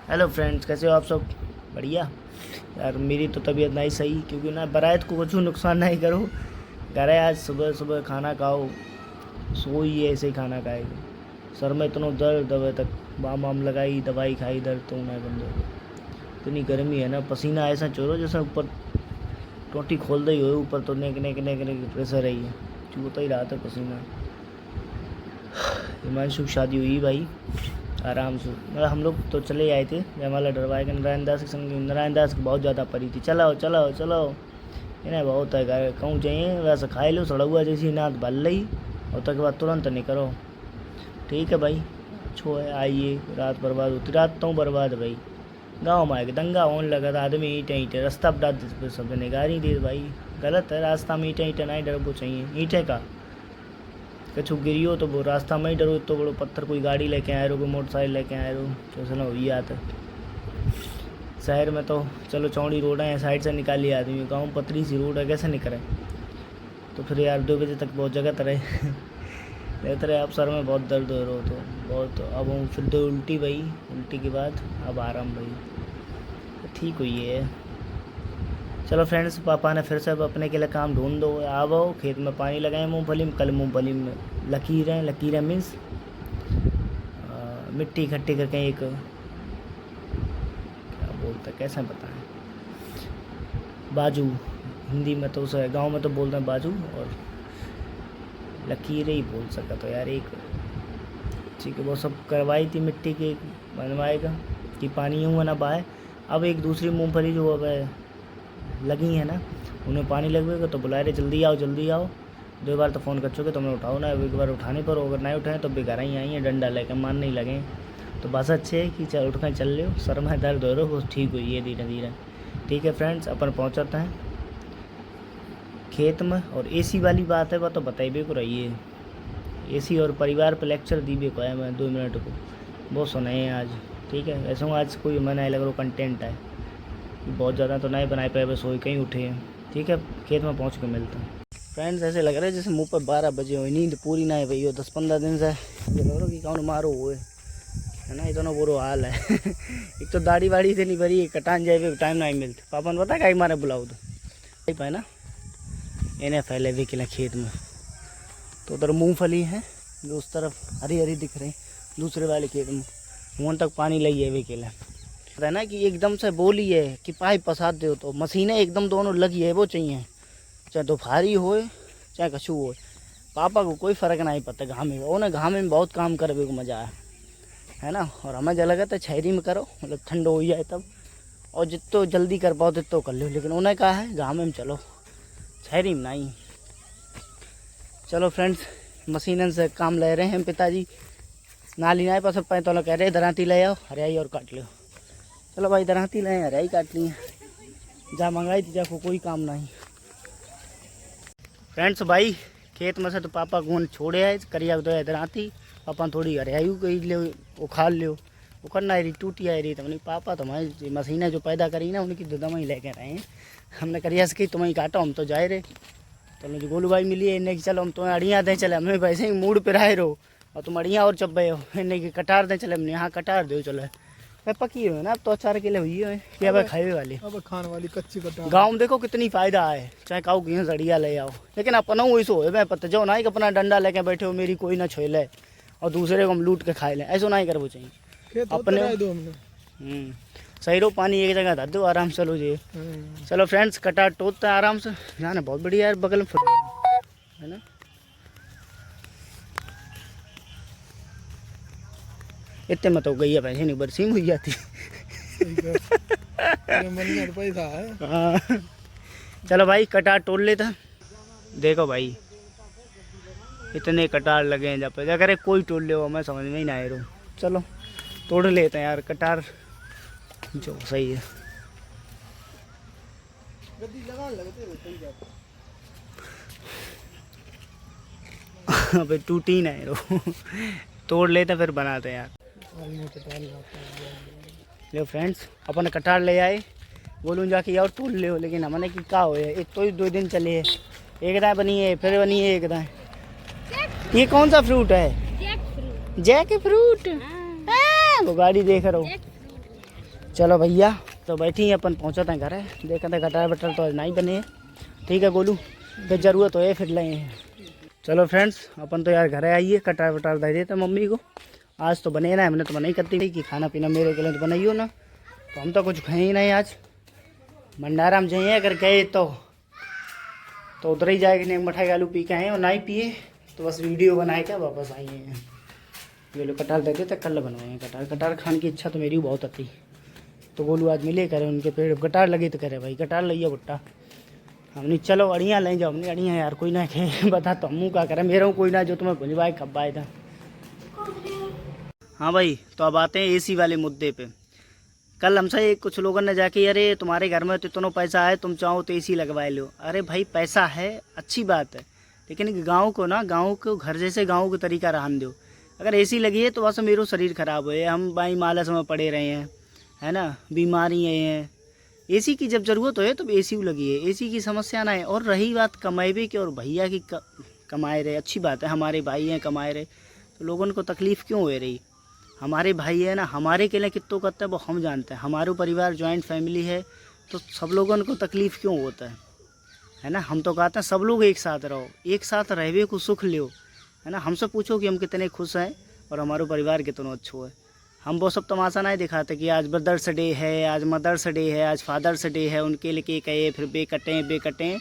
Hello friends, कैसे हो आप सब? बढ़िया। यार मेरी तो तबीयत नहीं सही, क्योंकि ना बरात को कुछ नुकसान नहीं करो। कह रहे आज सुबह सुबह खाना खाओ, सोइए ऐसे ही खाना खाएगा। सर में इतना दर्द दबे तक बाम वाम लगाई, दवाई खाई, दर्द तो नहीं बंद हो गया। इतनी गर्मी है ना, पसीना ऐसा चोरो जैसे ऊपर टोटी खोल दई हो, ऊपर तो नेक नेक नेक नेक प्रेशर रही है, चूता ही रहा था पसीना। हिमांशु की शादी हुई भाई आराम से, मतलब हम लोग तो चले आए थे जयमाला डरवाए के नारायण दास के संग। नारायण दास की बहुत ज़्यादा पड़ी थी, चलाओ चलाओ चलाओ, इन्हें बहुत है गाय कहूँ चाहिए वैसे खाए लो सड़ुआ जैसी नाथ भल रही, और तक बाद तुरंत नहीं करो। ठीक है भाई, अच्छो है, आइए। रात बर्बाद होती, रात तो बर्बाद भाई। गाँव में आए दंगा होने लगा था, आदमी ईंटें ईंटें रास्ता पर डाल सब निगारी दे भाई। गलत है, रास्ता में ईंटें ईंटें नहीं डरबो चाहिए, ईंटें का कछु गिरियो तो वो रास्ता में ही डरो, तो बड़ो पत्थर कोई गाड़ी लेके आए रहो, कोई मोटरसाइकिल लेके आए रहो, तो चलो वही आता है। शहर में तो चलो चौड़ी रोड है, साइड से निकाल लिया आदमी, गाँव में पतली सी रोड है, कैसे निकले? तो फिर यार 2 बजे तक बहुत जगह तरह रहते रहे। अब सर में बहुत दर्द हो रहा हो तो बहुत, अब हूँ फिर 2 उल्टी भाई, उल्टी के बाद अब आराम भाई, ठीक हुई है। चलो फ्रेंड्स, पापा ने फिर से अब अपने के लिए काम ढूंढ दो, आओ खेत में पानी लगाए मूँगफली में। कल मूँगफली में लकीरें मीन्स मिट्टी इकट्ठी करके एक, क्या बोलते हैं कैसे बताएं, बाजू। हिंदी में तो उसे गांव में तो बोलते हैं बाजू, और लकीरें ही बोल सका तो यार एक। ठीक है, वो सब करवाई थी मिट्टी की बनवाएगा कि पानी यूँ ना बहाए। अब एक दूसरी मूँगफली जो अब लगी है ना, उन्हें पानी लगेगा तो बुला रहे जल्दी आओ जल्दी आओ। 2 बार तो फ़ोन कर चुके, तुमने उठाओ ना, एक बार उठाने पर अगर नहीं उठाएं तो बेकार ही आई हैं, डंडा लेकर मान नहीं लगे। तो बस अच्छे है कि चल उठ कर चल लो, सर में दर्द हो रहा हो ठीक हुई है धीरे धीरे। ठीक है फ्रेंड्स, अपन पहुँचाते हैं खेत में। और एसी वाली बात है वह तो बताइए को रही है, एसी और परिवार पर लेक्चर दीबे को है मैं 2 मिनट को, बहुत सुने हैं आज। ठीक है, वैसे हूँ आज कोई मैं नहीं लग रहा कंटेंट है, बहुत ज़्यादा तो नहीं बनाए पाए, बस वही कहीं उठे हैं। ठीक है, खेत में पहुँच के मिलते हैं। फ्रेंड्स ऐसे लग रहा है जैसे मुंह पर 12 बजे हो, नींद पूरी ना है भाई, 10-15 दिन से ये लग रहा कि कौन मारो हुए है ना, इतना बुरा हाल है। एक तो दाढ़ी वाड़ी इतनी भरी है, कटान जाए टाइम नहीं मिलती। पापा ने पता कहीं मारे बुलाओ तो पाए ना, इन्हें फैले हुए किला खेत में। तो उधर मूँगफली है जो उस तरफ हरी हरी दिख रही, दूसरे वाले खेत में वहाँ तक पानी लगी है वे किला है ना, कि एकदम से बोली है कि पाइप पसार दो, तो मशीनें एकदम दोनों लगी है वो चाहिए, चाहे दोपहरी हो चाहे कछू हो। पापा को कोई फ़र्क नहीं पड़ता, घामे में उन्हें घामे में बहुत काम करने को मज़ा है ना। और हमें जो लगा था छहरी में करो, मतलब ठंड हो जाए तब, और जितो जल्दी कर पाओ तो कर लो, लेकिन उन्हें कहा है घामे में चलो, छहरी में नहीं। चलो फ्रेंड्स, मशीनन से काम ले रहे हैं पिताजी, नाली ना पास पाए तो कह रहे दराती ले आओ हरियाई और काट लो। चलो भाई दराती ले हरियाई काट ली है, जहाँ मंगाई थी जाको कोई काम नहीं। फ्रेंड्स भाई खेत में से तो पापा गोन छोड़े है करिया दो इधर आती, पापा थोड़ी हरियायू कही ले उखाड़ लो, उखड़ना रही टूटी आई रही, तो नहीं पापा तुम्हारी मशीनें जो पैदा करी ना उनकी दम ही लेके रहे हैं। हमने करिया से कि तुम्हें काटो, हम तो जाए रहे। तो मुझे गोलू भाई मिली है, इन्हें कि चलो हम तुम्हें अड़ियाँ दें, चले हमें वैसे ही मूड पर आए रहो, और तुम अड़ियाँ और चब्बे हो, इन्हें कि कटार दें, चले हमने यहाँ कटार दो चलो। मैं पकी हुई है ना अब तो, 4 किलो हुई है कि अब खाए वाली, अब खाने वाली कच्ची कटार। गाँव में देखो कितनी फ़ायदा है, चाहे काऊ की सड़िया ले आओ, लेकिन अपना वही सो है मैं पता जो ना कि अपना डंडा लेके बैठे हो, मेरी कोई ना छोले और दूसरे को हम लूट के खाए लें, ऐसा नहीं करवो चाहिए अपने। सही रो पानी एक जगह धर दो, आराम से चलो जी। चलो फ्रेंड्स, कटार टोटते हैं आराम से, जाना बहुत बढ़िया है, बगल में है ना। इतने में तो गई है पैसे नहीं बरसीम हुई जाती। पैसा है। हाँ चलो भाई कटार तोड़ लेता, देखो भाई इतने कटार लगे हैं जब पे, अगर कोई तोड़ ले मैं समझ में ही ना आए रो। चलो तोड़ लेते हैं यार कटार जो सही है। अबे टूटी ना रो, तोड़ लेते फिर बनाते हैं यार। लो फ्रेंड्स, अपन कटार ले आए, बोलूँ जाके और तोड़ ले हो, लेकिन हमने कि क्या हो एक तो ही 2 दिन चले है, एक दाएँ बनी है फिर बनी है एक दाएँ। ये कौन सा फ्रूट है? Jackfruit. वो गाड़ी देख रहा हूँ, चलो भैया, तो बैठी हैं अपन, पहुँचा था घर है, देखा था गटार बटर तो नहीं बने हैं। ठीक है गोलू, फिर ज़रूरत हो फिर लें। चलो फ्रेंड्स, अपन तो यार घर आइए, कटार वटार दे देते मम्मी को। आज तो बने ना, हमने तो बनाई करती कि खाना पीना मेरे के लिए तो बनाइयो ना, तो हम तो कुछ खाए ही नहीं आज। भंडारा में जाइए अगर गए तो उधर ही जाएगा, नहीं मठाई आलू पी के आए, और नहीं पिए तो बस वीडियो बनाए क्या वापस आए हैं। ये लोग कटार दे देते, कल बनवाए हैं कटार। कटार खाने की इच्छा तो मेरी बहुत आती, तो गोलू आज मिले करे, उनके पेड़ कटार लगे तो करे भाई कटार लइए भुट्टा। हमने चलो अड़ियाँ लें जाओ, हमने अड़ियाँ यार कोई ना खे बता तो मुँह का करे, मेरा कोई ना जो तुम्हें भुजवाए खब्बाए था। हाँ भाई, तो अब आते हैं एसी वाले मुद्दे पे। कल हमसे कुछ लोगों ने जाके, अरे तुम्हारे घर में तो इतना पैसा है, तुम चाहो तो एसी लगवा लो। अरे भाई पैसा है अच्छी बात है, लेकिन गांव को ना, गांव को घर जैसे गांव का तरीका रहने दो। अगर एसी लगी है तो बस मेरा शरीर ख़राब हुए, हम भाई मालस में पड़े रहे हैं, है ना, बीमारी हैं। एसी की जब ज़रूरत हो तो एसी लगी है, एसी की समस्या ना है। और रही बात कमाएबे की, और भैया की कमाए रहे, अच्छी बात है, हमारे भाई हैं कमाए रहे, तो लोगों को तकलीफ़ क्यों हो रही। हमारे भाई है ना, हमारे के लिए कितों करते हैं वो हम जानते हैं। हमारे परिवार जॉइंट फैमिली है, तो सब लोगों को तकलीफ़ क्यों होता है ना। हम तो कहते हैं सब लोग एक साथ रहो, एक साथ रहवे को सुख लो, है ना। हमसे पूछो कि हम कितने खुश हैं और हमारा परिवार कितना अच्छा है। हम वो सब तमाशा नहीं दिखाते कि आज ब्रदर्स डे है, आज मदर्स डे है, आज फादर्स डे है, उनके लिए केक है, फिर बे कटें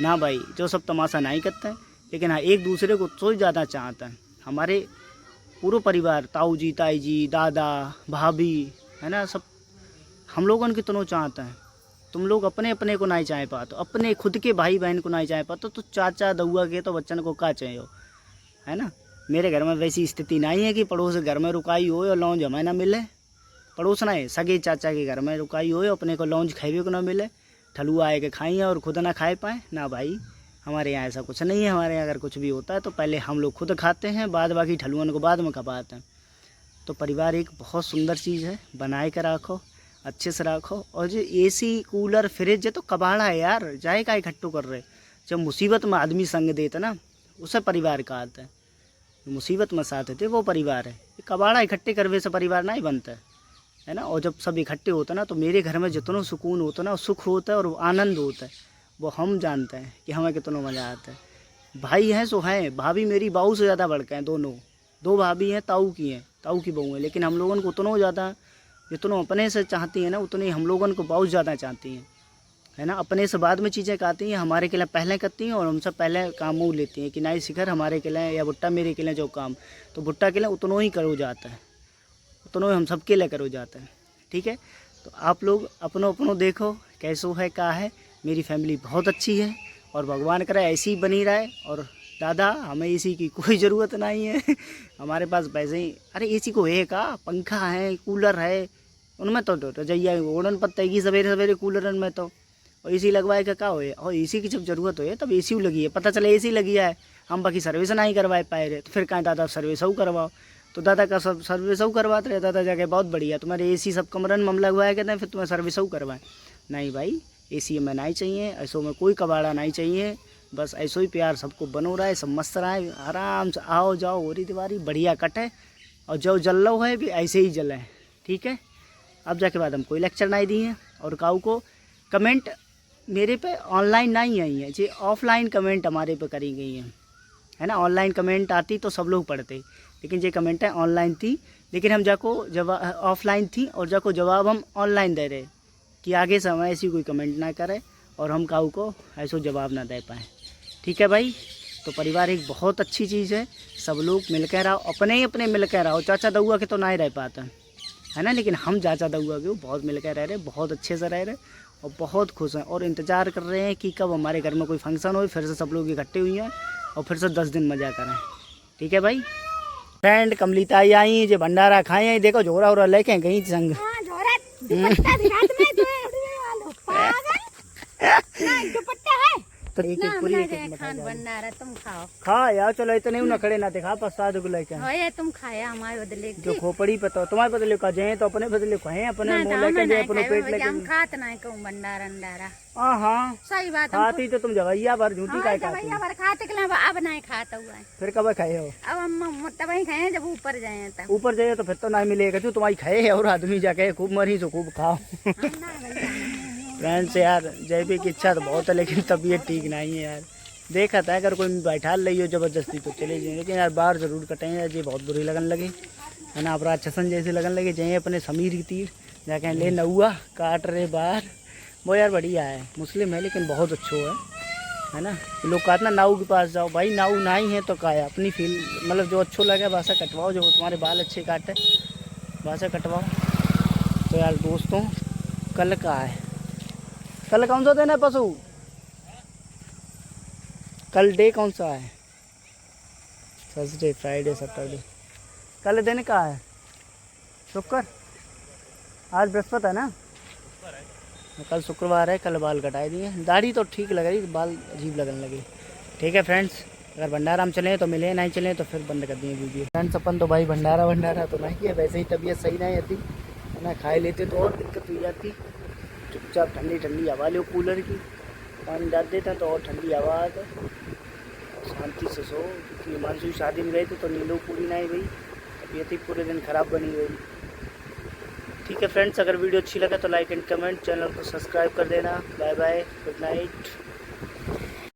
ना भाई, जो सब तमाशा नहीं करते हैं। लेकिन हाँ, एक दूसरे को तो ज़्यादा चाहता है। हमारे पूरा परिवार, ताऊ जी, ताई जी, दादा, भाभी, है ना, सब हम लोगों की तो चाहते हैं। तुम लोग अपने अपने को नहीं चाहे पाते, अपने खुद के भाई बहन को नहीं चाहे पाते, तो चाचा दउआ के तो बच्चन को क्या चाहिए, है ना। मेरे घर में वैसी स्थिति नहीं है कि पड़ोस घर में रुकाई हो और लॉन्ज हमें ना मिले। पड़ोस ना है, सगे चाचा के घर में रुकाई हो, अपने को लॉन्ज खाए को ना मिले, ठलुआ आए के खाइए और खुद ना खाए पाए ना भाई। हमारे यहाँ ऐसा कुछ नहीं है। हमारे यहाँ अगर कुछ भी होता है तो पहले हम लोग खुद खाते हैं, बाद बाकी ठलुअन को बाद में खपाते हैं। तो परिवार एक बहुत सुंदर चीज़ है, बनाए कर रखो, अच्छे से रखो। और जो एसी कूलर फ्रिज है तो कबाड़ा है यार, जाए का इकट्ठो कर रहे। जब मुसीबत में आदमी संग देता ना, उसे परिवार का आता है। मुसीबत में साथ देते वो परिवार है। कबाड़ा इकट्ठे करवे से परिवार नहीं बनता है ना। और जब सब इकट्ठे होते ना, तो मेरे घर में जितना सुकून होता है ना, सुख होता है और आनंद होता है, वो हम जानते हैं कि हमें कितना मज़ा आता है। भाई हैं सो हैं, भाभी मेरी बहू से ज़्यादा बढ़ के हैं, दो भाभी हैं, ताऊ की बहू हैं। लेकिन हम लोगों को उतना ज़्यादा, जितना अपने से चाहती हैं ना, उतनी हम लोगों को बहुत ज़्यादा चाहती हैं, है ना। अपने से बाद में चीज़ें कहती हैं, हमारे के लिए पहले करती हैं और हमसे पहले काम वो लेती हैं कि नहीं शिखर हमारे के लिए, या भुट्टा मेरे के लिए जो काम, तो भुट्टा के लिए उतना ही करो जाता है, उतना ही हम सबके लिए करो जाता है। ठीक है, तो आप लोग अपनों देखो कैसो है क्या है। मेरी फैमिली बहुत अच्छी है और भगवान करे ऐसी ही बनी रहे। और दादा, हमें एसी की कोई ज़रूरत नहीं है हमारे पास पैसे ही, अरे एसी को है का, पंखा है, कूलर है, उनमें तो रजैया ओढ़न पत्तेगी सवेरे सवेरे कूलरन में तो। और एसी लगवाए का क्या होए, और एसी की जब ज़रूरत हो तब एसी लगी है, पता चले एसी लगी है, हम बाकी सर्विस नहीं करवाए पाए रहे, तो फिर कहें दादा सर्विस करवाओ। तो दादा का सब सर्विस करवाते रहे। दादा जाके बहुत बढ़िया, तुम्हारे एसी सब कमरन में हम लगवाया कहते हैं, फिर तुम्हें सर्विस करवाएं। नहीं भाई, एसी में नहीं चाहिए, ऐसो में कोई कबाड़ा नहीं चाहिए। बस ऐसो ही प्यार सबको बनो रहा है, सब मस्त रहा है, आराम से आओ जाओ, हो रही दीवारी बढ़िया कटे, और जो जल लो है भी ऐसे ही जले। ठीक है, अब जाके बाद हम कोई लेक्चर नहीं दिए। और काऊ को कमेंट मेरे पे ऑनलाइन नहीं आई है, जो ऑफलाइन कमेंट हमारे पे करी गई है ना। ऑनलाइन कमेंट आती तो सब लोग पढ़ते, लेकिन ये कमेंट है ऑनलाइन थी, लेकिन हम जाको जवाब ऑफलाइन थी, और जाको जवाब हम ऑनलाइन दे रहे कि आगे से हमें ऐसी कोई कमेंट ना करे और हम काऊ को ऐसा जवाब ना दे पाएँ। ठीक है भाई, तो परिवार एक बहुत अच्छी चीज़ है, सब लोग मिलकर रहो, अपने ही अपने मिलकर रहो। चाचा दउआ के तो नहीं रह पाते है ना, लेकिन हम चाचा दउआ के बहुत मिलकर रह रहे, बहुत अच्छे से रह रहे और बहुत खुश हैं। और इंतज़ार कर रहे हैं कि कब हमारे घर में कोई फंक्शन हो, फिर से सब लोग इकट्ठे हुए हैं और फिर से 10 दिन मज़ा करें। ठीक है भाई। फ्रेंड कमलिताई आई, जो भंडारा खाए आई, देखो झोरा वोरा लेके गई संग। तो एक ना एक पूरी एक बना एक खान भंडारा तुम खाओ। खा यार चलो इतने ना खड़े ना दिखा प्रसाद को लेके होए तुम खाया हमारे बदले जो खोपड़ी पता तुम्हारे बदले का जाए तो अपने बदले खाए अपने मुंह लेके जाए अपने पेट लेके हम खात नहीं कहूँ भंडारा अंडारा। हाँ सही बात खाती तो तुम जवैया भर झूठी काय खाती भैया पर खाते के अब नहीं खाता हुआ है। फिर कब खाए हो अब हम तब ही खाए जब ऊपर जाए तब। ऊपर जाइए तो फिर तो नहीं मिलेगा जो तुम्हारी खाए और आदमी जाके खूब मरी तो खूब खाओ फ्रेंड्स यार जयपी की इच्छा तो बहुत है लेकिन तबीयत ठीक नहीं है यार। देखा था अगर कोई बैठा ली हो जबरदस्ती तो चले जाए लेकिन यार बाहर जरूर कटेंगे जी बहुत बुरी लगन लगी है ना। अपराध छसन जैसे लगन लगे जाइए अपने समीर की तीर जाके ले नौआ काट रहे बाहर वो यार बढ़िया है मुस्लिम है लेकिन बहुत अच्छो है ना। लोग कहते ना नाऊ के पास जाओ भाई नाऊ नहीं है तो क्या अपनी फील मतलब जो अच्छो लगे भाषा कटवाओ जो तुम्हारे बाल अच्छे काटे भाषा कटवाओ। तो यार दोस्तों कल का है कल कौन सा दिन है पशु कल डे कौन सा है थर्सडे फ्राइडे सैटरडे कल दिन का है शुक्र आज बृहस्पति है ना कल शुक्रवार है कल बाल कटाए दिए दाढ़ी तो ठीक लग रही बाल अजीब लगने लगे। ठीक है फ्रेंड्स अगर भंडारा हम चलें तो मिले नहीं चलें तो फिर बंद कर दिए वीडियो। फ्रेंड्स अपन तो भाई भंडारा तो नहीं है वैसे ही तबीयत सही नहीं आती है ना खाए लेते तो और दिक्कत हो जाती चुपचाप ठंडी ठंडी हवा लो कूलर की पानी डाल देते हैं तो और ठंडी हवा आती शांति से सो क्योंकि हिमांशु शादी में गए थे तो नींद पूरी नहीं हुई तबीयत ही पूरे दिन ख़राब बनी हुई। ठीक है फ्रेंड्स अगर वीडियो अच्छी लगे तो लाइक एंड कमेंट चैनल को सब्सक्राइब कर देना। Bye bye good night.